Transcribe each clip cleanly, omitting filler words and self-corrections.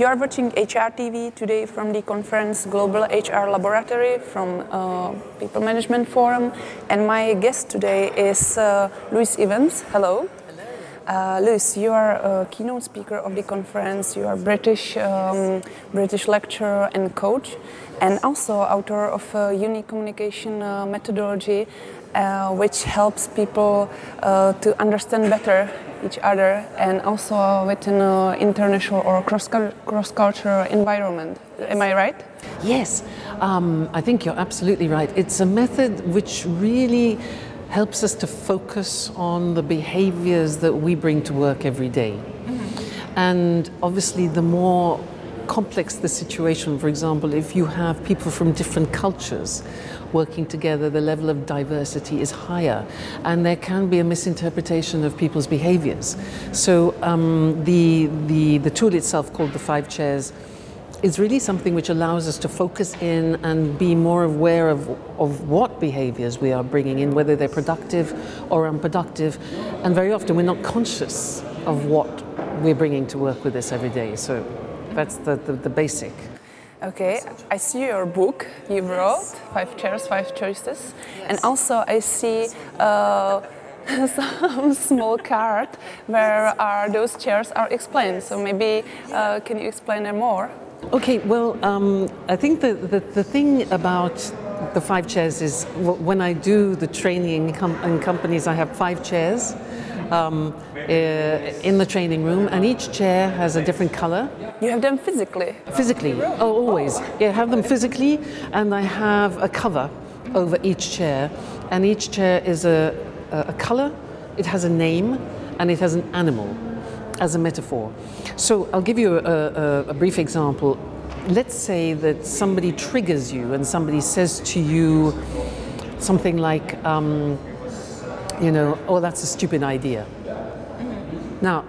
You are watching HR TV today from the conference Global HR Laboratory from People Management Forum, and my guest today is Louise Evans. Hello. Louise, you are a keynote speaker of the conference. You are British lecturer and coach, and also author of a unique communication methodology, which helps people to understand better each other, and also within an international or cross-cultural environment. Am I right? Yes, I think you're absolutely right. It's a method which really helps us to focus on the behaviors that we bring to work every day. Mm-hmm. And obviously the more complex the situation, for example, if you have people from different cultures working together, the level of diversity is higher, and there can be a misinterpretation of people's behaviors. So the tool itself, called the 5 chairs, is really something which allows us to focus in and be more aware of what behaviors we are bringing in, whether they're productive or unproductive. And very often we're not conscious of what we're bringing to work with us every day. So that's the basic. Okay, I see your book you wrote, 5 Chairs, 5 Choices. Yes. And also I see some small card where those chairs are explained. So maybe can you explain them more? Okay, well, I think the thing about the 5 chairs is when I do the training in companies, I have 5 chairs in the training room, and each chair has a different color. You have them physically? Physically, oh, always. Yeah, I have them physically, and I have a cover over each chair, and each chair is a color, it has a name, and it has an animal as a metaphor. So I'll give you a brief example. Let's say that somebody triggers you and somebody says to you something like, you know, oh, that's a stupid idea. Mm-hmm. Now,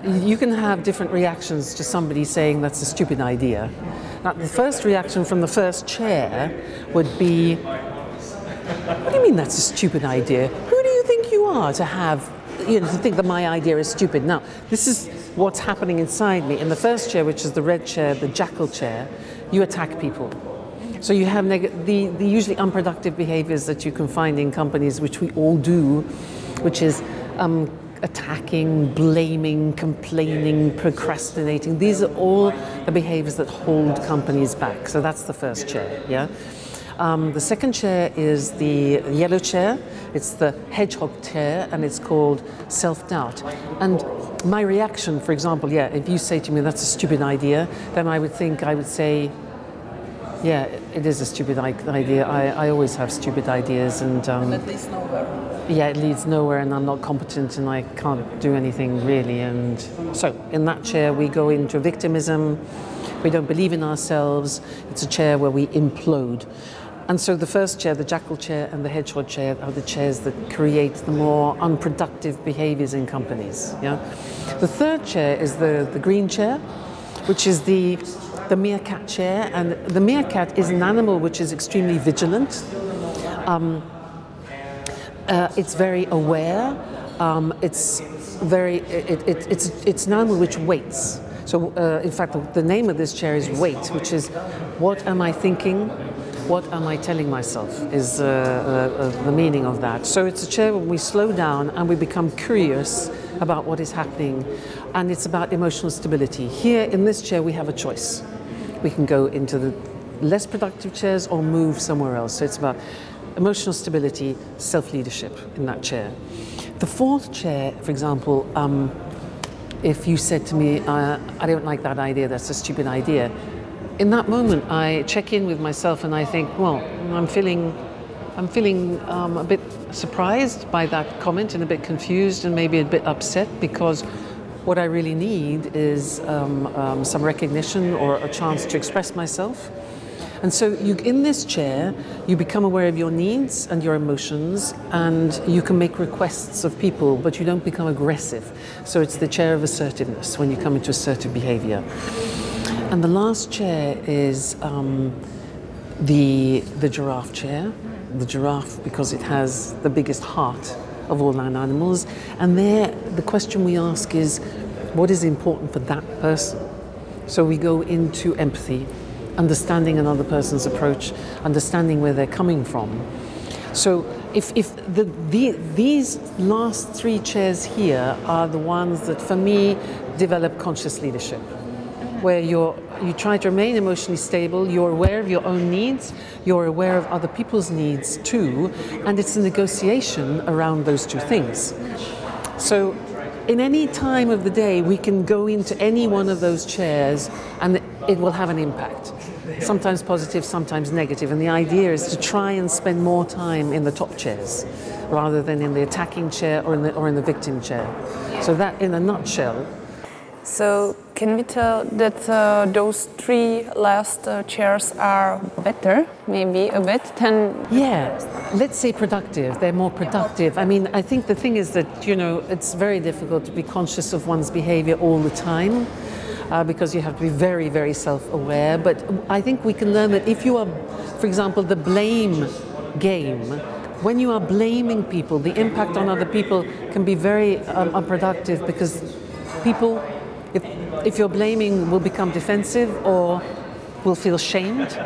you can have different reactions to somebody saying that's a stupid idea. Now, the first reaction from the first chair would be, what do you mean that's a stupid idea? Who do you think you are to have, you know, to think that my idea is stupid? Now, this is what's happening inside me. In the first chair, which is the red chair, the jackal chair, you attack people. So you have the usually unproductive behaviors that you can find in companies, which we all do, which is attacking, blaming, complaining, procrastinating. These are all the behaviors that hold companies back. So that's the first chair, yeah? The second chair is the yellow chair. It's the hedgehog chair, and it's called self-doubt. And my reaction, for example, yeah, if you say to me that's a stupid idea, then I would say, yeah, it is a stupid idea. I always have stupid ideas, and it leads nowhere. Yeah, it leads nowhere, and I'm not competent, and I can't do anything really. And so, in that chair, we go into victimism. We don't believe in ourselves. It's a chair where we implode. And so the first chair, the jackal chair and the hedgehog chair, are the chairs that create the more unproductive behaviors in companies. Yeah. The third chair is the green chair, which is the Meerkat Chair, and the meerkat is an animal which is extremely vigilant. It's very aware. It's an animal which waits. So, in fact, the name of this chair is Wait, which is what am I thinking? What am I telling myself is the meaning of that. So it's a chair where we slow down and we become curious about what is happening, and it's about emotional stability. Here in this chair we have a choice. We can go into the less productive chairs or move somewhere else. So it's about emotional stability, self-leadership in that chair. The fourth chair, for example, if you said to me, I don't like that idea, that's a stupid idea, in that moment I check in with myself and I think, well, I'm feeling a bit surprised by that comment and a bit confused and maybe a bit upset, because what I really need is some recognition or a chance to express myself. And so in this chair, you become aware of your needs and your emotions, and you can make requests of people, but you don't become aggressive. So it's the chair of assertiveness when you come into assertive behavior. And the last chair is the giraffe chair. The giraffe, because it has the biggest heart of all land animals. And there, the question we ask is, what is important for that person? So we go into empathy, understanding another person's approach, understanding where they're coming from. So if these last 3 chairs here are the ones that, for me, develop conscious leadership, where you try to remain emotionally stable, you're aware of your own needs, you're aware of other people's needs too, and it's a negotiation around those 2 things. So in any time of the day, we can go into any one of those chairs and it will have an impact. Sometimes positive, sometimes negative. And the idea is to try and spend more time in the top chairs rather than in the attacking chair or in the victim chair. So that, in a nutshell. So can we tell that those 3 last chairs are better, maybe a bit, than... Yeah, let's say productive. They're more productive. I mean, I think the thing is that, you know, it's very difficult to be conscious of one's behavior all the time because you have to be very, very self-aware. But I think we can learn that if you are, for example, the blame game, when you are blaming people, the impact on other people can be very unproductive because people... If you're blaming, will become defensive or will feel shamed.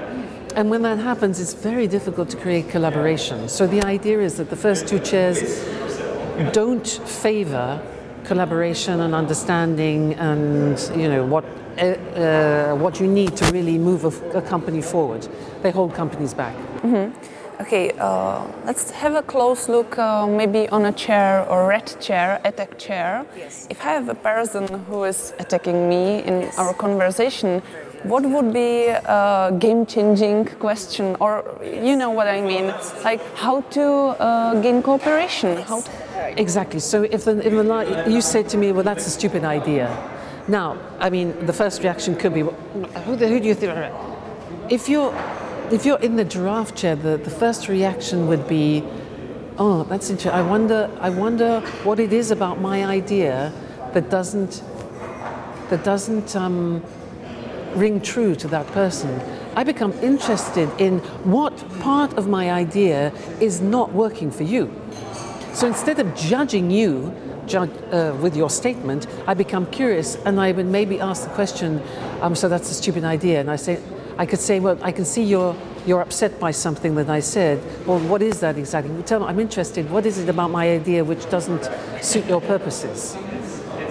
And when that happens, it's very difficult to create collaboration. So the idea is that the first 2 chairs don't favor collaboration and understanding and, you know, what you need to really move a company forward. They hold companies back. Mm-hmm. Okay, let's have a close look maybe on a chair or red chair, attack chair. Yes. If I have a person who is attacking me in our conversation, what would be a game-changing question, or you know what I mean, like how to gain cooperation? How to... Exactly. So if you say to me, well, that's a stupid idea. Now, I mean, the first reaction could be, who do you think? If you're in the giraffe chair, the first reaction would be, oh, that's interesting. I wonder what it is about my idea that doesn't ring true to that person. I become interested in what part of my idea is not working for you. So instead of judging you with your statement, I become curious and I would maybe ask the question, so that's a stupid idea. And I could say, well, I can see you're upset by something that I said. Well, what is that exactly? Tell me, I'm interested. What is it about my idea which doesn't suit your purposes?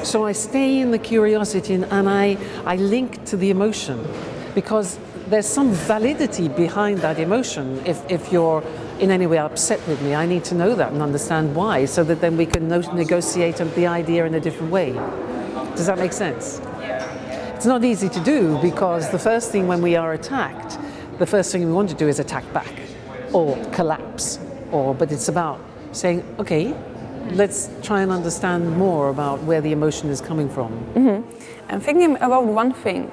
So I stay in the curiosity and I link to the emotion because there's some validity behind that emotion. If you're in any way upset with me, I need to know that and understand why so that then we can negotiate the idea in a different way. Does that make sense? It's not easy to do because the first thing when we are attacked, the first thing we want to do is attack back or collapse. But it's about saying, okay, let's try and understand more about where the emotion is coming from. Mm-hmm. I'm thinking about one thing,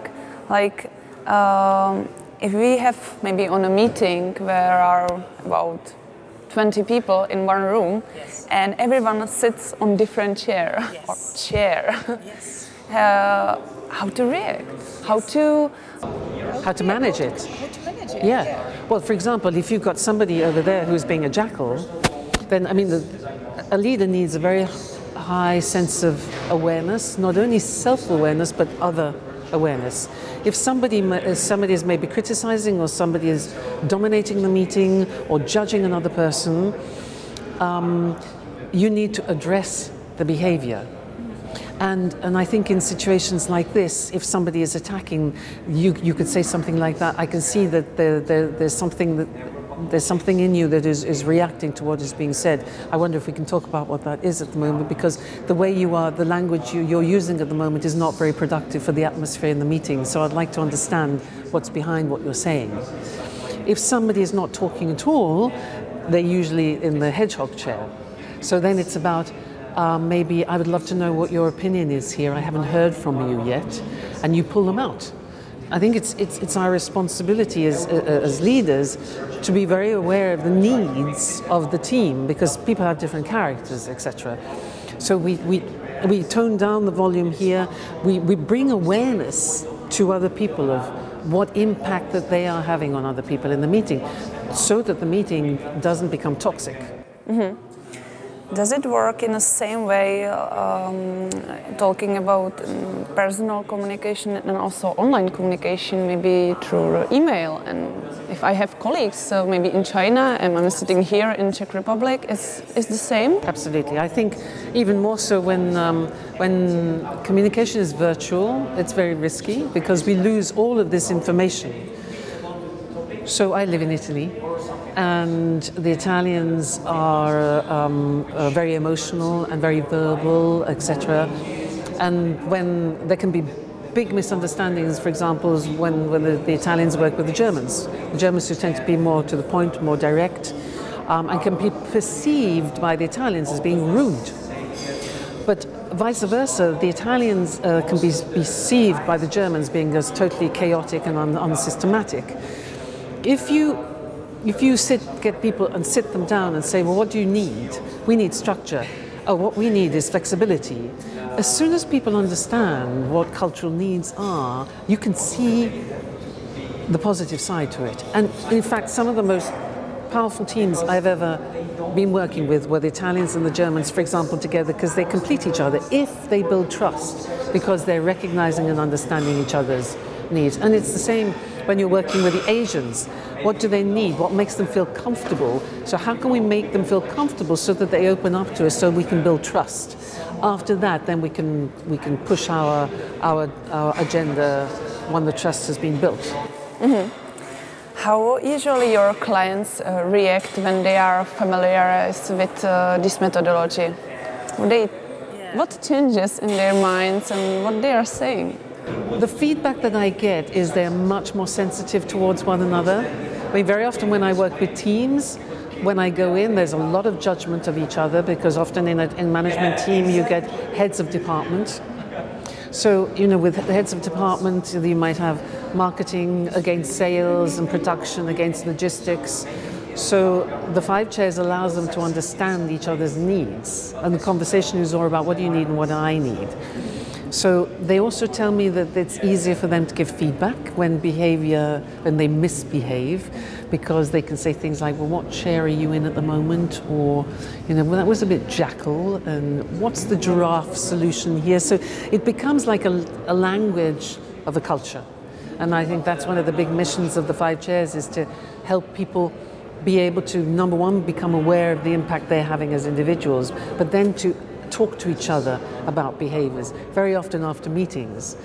like if we have maybe on a meeting where are about 20 people in one room, yes, and everyone sits on different chair, yes, or chair. Yes. How to react? How to manage it? How to manage it? Yeah. Well, for example, if you've got somebody over there who's being a jackal, then I mean, a leader needs a very high sense of awareness, not only self-awareness but other awareness. If somebody is maybe criticizing or somebody is dominating the meeting or judging another person, you need to address the behavior. And I think in situations like this, if somebody is attacking, you could say something like that. I can see that there's something in you that is reacting to what is being said. I wonder if we can talk about what that is at the moment, because the way you are, the language you're using at the moment is not very productive for the atmosphere in the meeting. So I'd like to understand what's behind what you're saying. If somebody is not talking at all, they're usually in the hedgehog chair. So then it's about, maybe I would love to know what your opinion is here. I haven't heard from you yet, and you pull them out. I think it's our responsibility as leaders to be very aware of the needs of the team, because people have different characters, etc. So we tone down the volume here. We bring awareness to other people of what impact that they are having on other people in the meeting, so that the meeting doesn't become toxic. Mm-hmm. Does it work in the same way, talking about personal communication and also online communication, maybe through email? And if I have colleagues, maybe in China, and I'm sitting here in Czech Republic, is the same? Absolutely. I think even more so when communication is virtual, it's very risky because we lose all of this information. So I live in Italy, and the Italians are very emotional and very verbal, etc. And when there can be big misunderstandings, for example, when the Italians work with the Germans who tend to be more to the point, more direct, and can be perceived by the Italians as being rude. But vice versa, the Italians can be perceived by the Germans being as totally chaotic and unsystematic. If you get people and sit them down and say, well, what do you need? We need structure. Oh, what we need is flexibility. As soon as people understand what cultural needs are, you can see the positive side to it. And in fact, some of the most powerful teams I've ever been working with were the Italians and the Germans, for example, together, because they complete each other if they build trust, because they're recognizing and understanding each other's needs. And it's the same when you're working with the Asians. What do they need? What makes them feel comfortable? So how can we make them feel comfortable so that they open up to us so we can build trust? After that, then we can push our agenda when the trust has been built. Mm-hmm. How usually your clients react when they are familiarized with this methodology? What changes in their minds and what they are saying? The feedback that I get is they're much more sensitive towards one another. I mean, very often when I work with teams, when I go in, there's a lot of judgment of each other because often in a management team you get heads of department. So, you know, with the heads of department, you might have marketing against sales and production against logistics. So the 5 chairs allows them to understand each other's needs. And the conversation is all about what do you need and what do I need. So they also tell me that it's easier for them to give feedback when they misbehave, because they can say things like, well, what chair are you in at the moment? Or, you know, well, that was a bit jackal, and what's the giraffe solution here? So it becomes like a language of a culture. And I think that's one of the big missions of the 5 chairs, is to help people be able to, number one, become aware of the impact they're having as individuals, but then to talk to each other about behaviors, very often after meetings.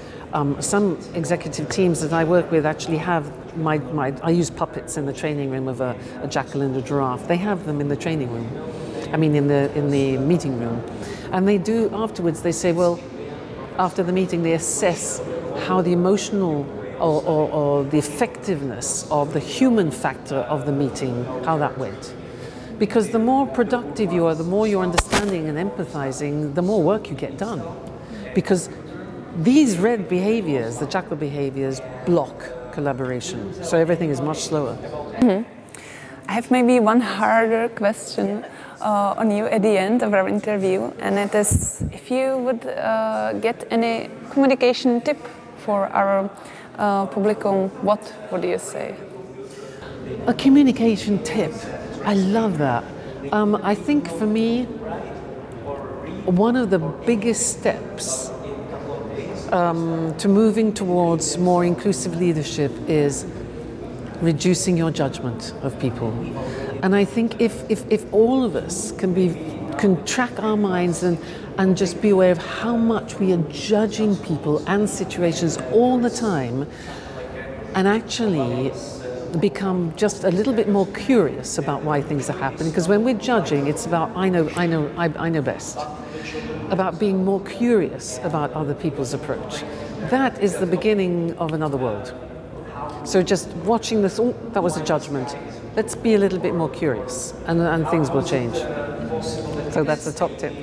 Some executive teams that I work with actually have I use puppets in the training room of a jackal and a giraffe. They have them in the training room, I mean in the meeting room. And they do afterwards, they say, well, after the meeting they assess how the emotional or the effectiveness of the human factor of the meeting, how that went. Because the more productive you are, the more you're understanding and empathizing, the more work you get done. Because these red behaviors, the jackal behaviors, block collaboration. So everything is much slower. Mm-hmm. I have maybe one harder question on you at the end of our interview, and it is if you would get any communication tip for our publicum, what would you say? A communication tip. I love that. I think for me, one of the biggest steps to moving towards more inclusive leadership is reducing your judgment of people. And I think if all of us can track our minds and just be aware of how much we are judging people and situations all the time, and actually become just a little bit more curious about why things are happening. Because when we're judging, it's about I know best. About being more curious about other people's approach. That is the beginning of another world. So just watching this, oh, that was a judgment. Let's be a little bit more curious, and things will change. So that's the top tip.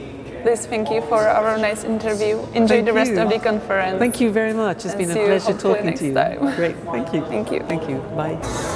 Liz, thank you for our nice interview. Enjoy the rest of the conference. Thank you very much. It's been a pleasure talking to you. Time. Great. Thank you. Thank you. Thank you. Bye.